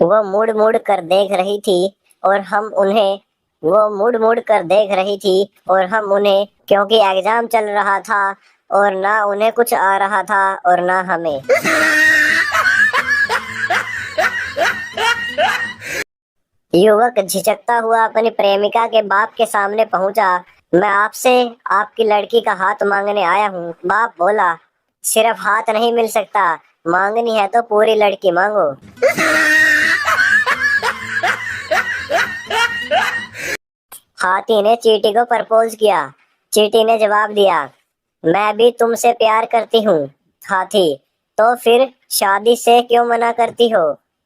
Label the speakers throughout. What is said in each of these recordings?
Speaker 1: वो मुड़ मुड़ कर देख रही थी और हम उन्हें वो मुड़ मुड़ कर देख रही थी और हम उन्हें, क्योंकि एग्जाम चल रहा था और ना उन्हें कुछ आ रहा था और ना हमें। युवक झिझकता हुआ अपनी प्रेमिका के बाप के सामने पहुंचा। मैं आपसे आपकी लड़की का हाथ मांगने आया हूँ। बाप बोला, सिर्फ हाथ नहीं मिल सकता, मांगनी है तो पूरी लड़की मांगो। हाथी ने चींटी को प्रपोज किया। चींटी ने जवाब दिया, मैं भी तुमसे प्यार करती हूँ। हाथी, तो फिर शादी से क्यों मना करती हो?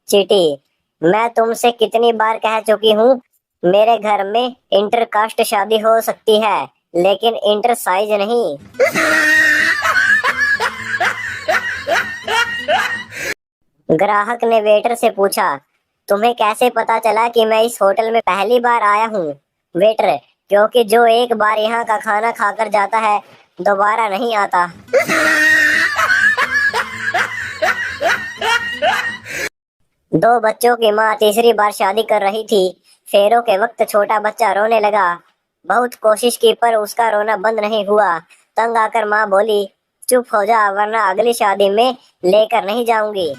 Speaker 1: चींटी, मैं तुमसे कितनी बार कह चुकी हूँ, मेरे घर में इंटर कास्ट शादी हो सकती है लेकिन इंटर साइज नहीं। ग्राहक ने वेटर से पूछा, तुम्हें कैसे पता चला कि मैं इस होटल में पहली बार आया हूँ? वेटर, क्योंकि जो एक बार यहाँ का खाना खाकर जाता है दोबारा नहीं आता। दो बच्चों की माँ तीसरी बार शादी कर रही थी। फेरों के वक्त छोटा बच्चा रोने लगा। बहुत कोशिश की पर उसका रोना बंद नहीं हुआ। तंग आकर माँ बोली, चुप हो जा वरना अगली शादी में लेकर नहीं जाऊंगी।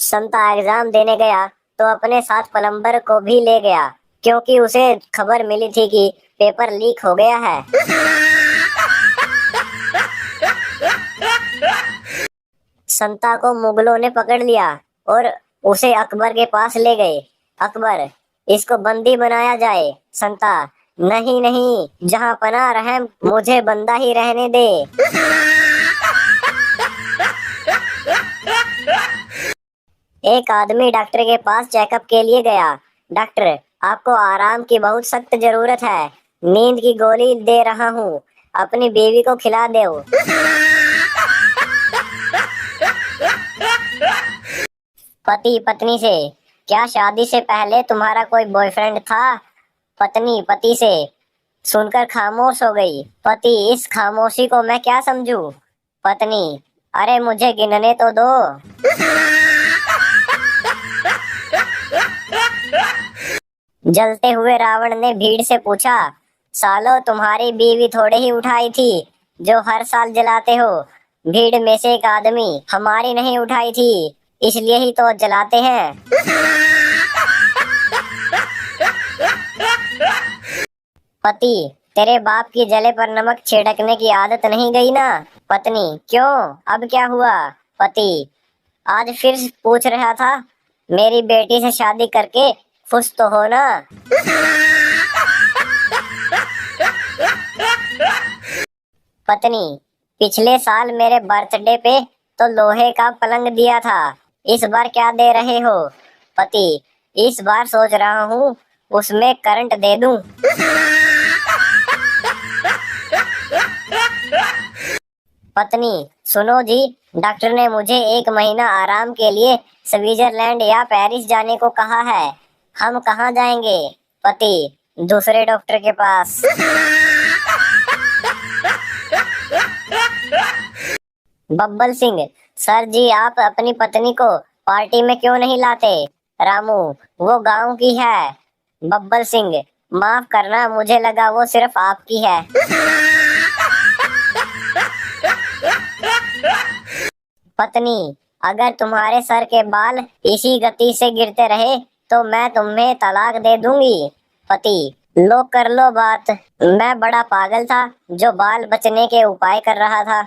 Speaker 1: संता एग्जाम देने गया तो अपने साथ प्लम्बर को भी ले गया, क्योंकि उसे खबर मिली थी कि पेपर लीक हो गया है। संता को मुगलों ने पकड़ लिया और उसे अकबर के पास ले गए। अकबर, इसको बंदी बनाया जाए। संता, नहीं नहीं, जहाँ पनाह रहे मुझे बंदा ही रहने दे। एक आदमी डॉक्टर के पास चेकअप के लिए गया। डॉक्टर, आपको आराम की बहुत सख्त जरूरत है, नींद की गोली दे रहा हूँ, अपनी बीवी को खिला दो। पति पत्नी से, क्या शादी से पहले तुम्हारा कोई बॉयफ्रेंड था? पत्नी पति से, सुनकर खामोश हो गई। पति, इस खामोशी को मैं क्या समझूं? पत्नी, अरे मुझे गिनने तो दो। जलते हुए रावण ने भीड़ से पूछा, सालो तुम्हारी बीवी थोड़े ही उठाई थी जो हर साल जलाते हो? भीड़ में से एक आदमी, हमारी नहीं उठाई थी इसलिए ही तो जलाते हैं। पति, तेरे बाप की जले पर नमक छिड़कने की आदत नहीं गई ना? पत्नी, क्यों, अब क्या हुआ? पति, आज फिर पूछ रहा था, मेरी बेटी से शादी करके खुश तो हो ना? पत्नी, पिछले साल मेरे बर्थडे पे तो लोहे का पलंग दिया था, इस बार क्या दे रहे हो? पति, इस बार सोच रहा हूँ उसमें करंट दे दूं। पत्नी, सुनो जी, डॉक्टर ने मुझे 1 महीना आराम के लिए स्विट्जरलैंड या पेरिस जाने को कहा है, हम कहाँ जाएंगे? पति, दूसरे डॉक्टर के पास। बब्बल सिंह, सर जी आप अपनी पत्नी को पार्टी में क्यों नहीं लाते? रामू, वो गांव की है। बब्बल सिंह, माफ करना, मुझे लगा वो सिर्फ आपकी है। पत्नी, अगर तुम्हारे सर के बाल इसी गति से गिरते रहे तो मैं तुम्हें तलाक दे दूंगी। पति, लो कर लो बात, मैं बड़ा पागल था जो बाल बचने के उपाय कर रहा था।